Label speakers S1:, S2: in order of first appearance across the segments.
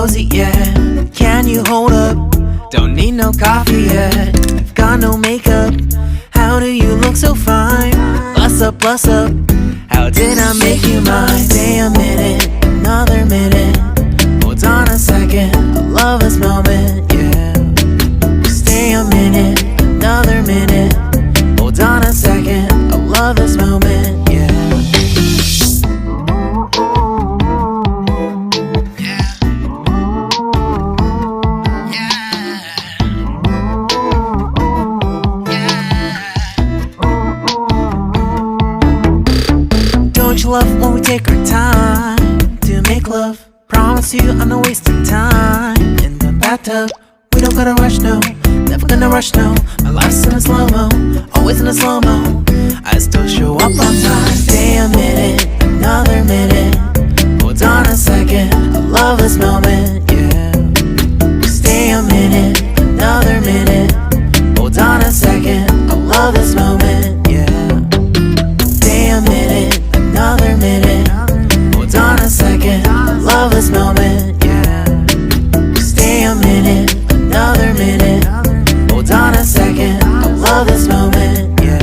S1: cozy yet. Can you hold up? Don't need no coffee yet. I've got no makeup. How do you look so fine? Bust up, bust up. How did I make you mine? Stay a minute, another minute. Hold on a second, I love this moment, yeah. Stay a minute, another minute. Hold on a second, I love this moment, yeah. Don't you love when we take our time to make love? Promise you I'm not wasting time in the bathtub. We don't gotta rush, no, never gonna rush, no. My life's in a slow-mo, always in a slow-mo. I still show up on time. Stay a minute, another minute. Hold on a second, I love this moment, yeah. Stay a minute, another minute. Hold on a second, I love this moment, yeah. Stay a minute, another minute. Hold on a second, I love this moment, yeah. Stay a minute, another minute. Hold on a second, I love this moment, yeah.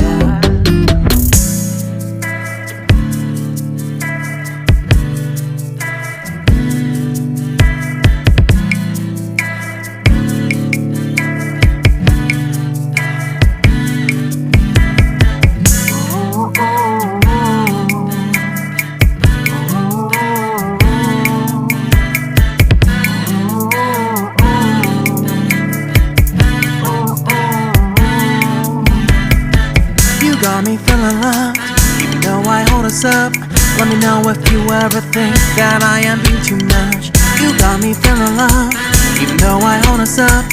S1: Got me feeling loved, even though I hold us up. Let me know if you ever think that I am being too much. You got me feeling loved, even though I hold us up.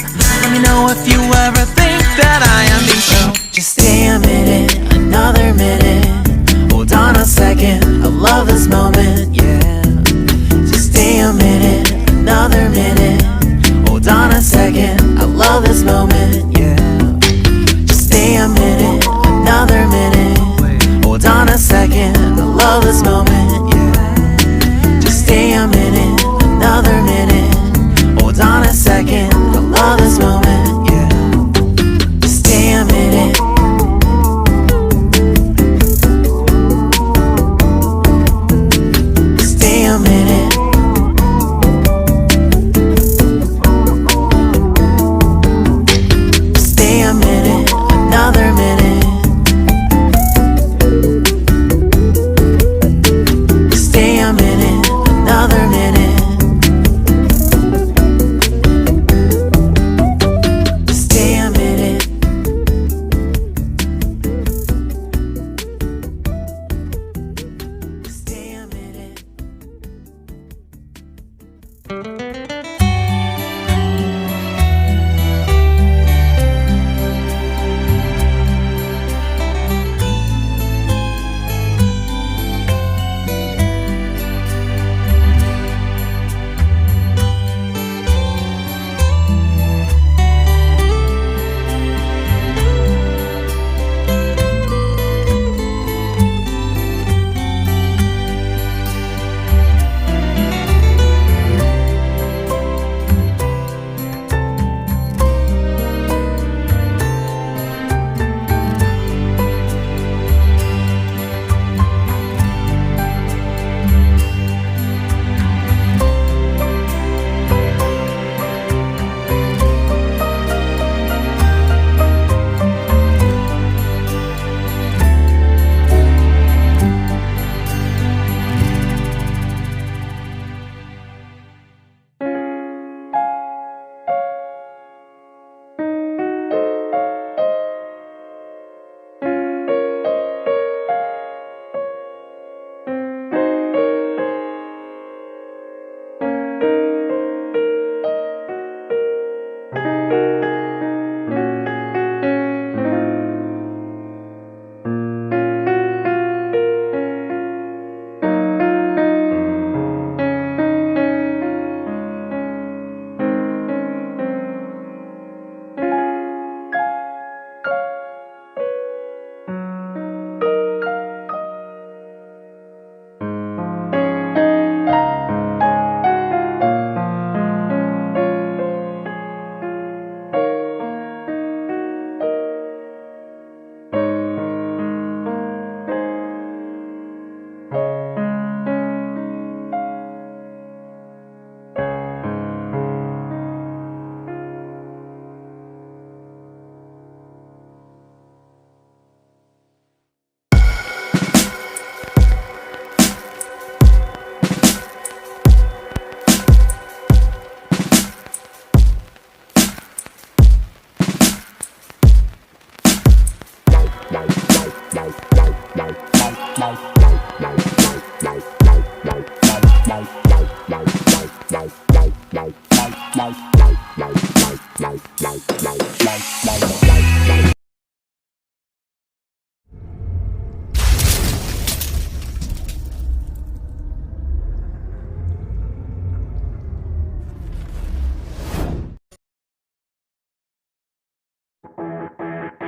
S1: Let me know if you ever think that I am being so. Just stay a minute, another minute. Hold on a second, I love this moment, yeah. Just stay a minute, another minute. Hold on a second, I love this moment, yeah. Just stay a minute, another minute. Hold on a second, I love this moment, yeah. Just stay a minute, another minute. Hold on a second, I love this moment, yeah. Just stay a minute. Stay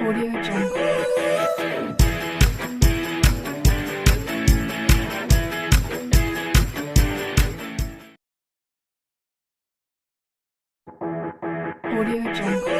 S2: Audio Jungle. Audio Jungle.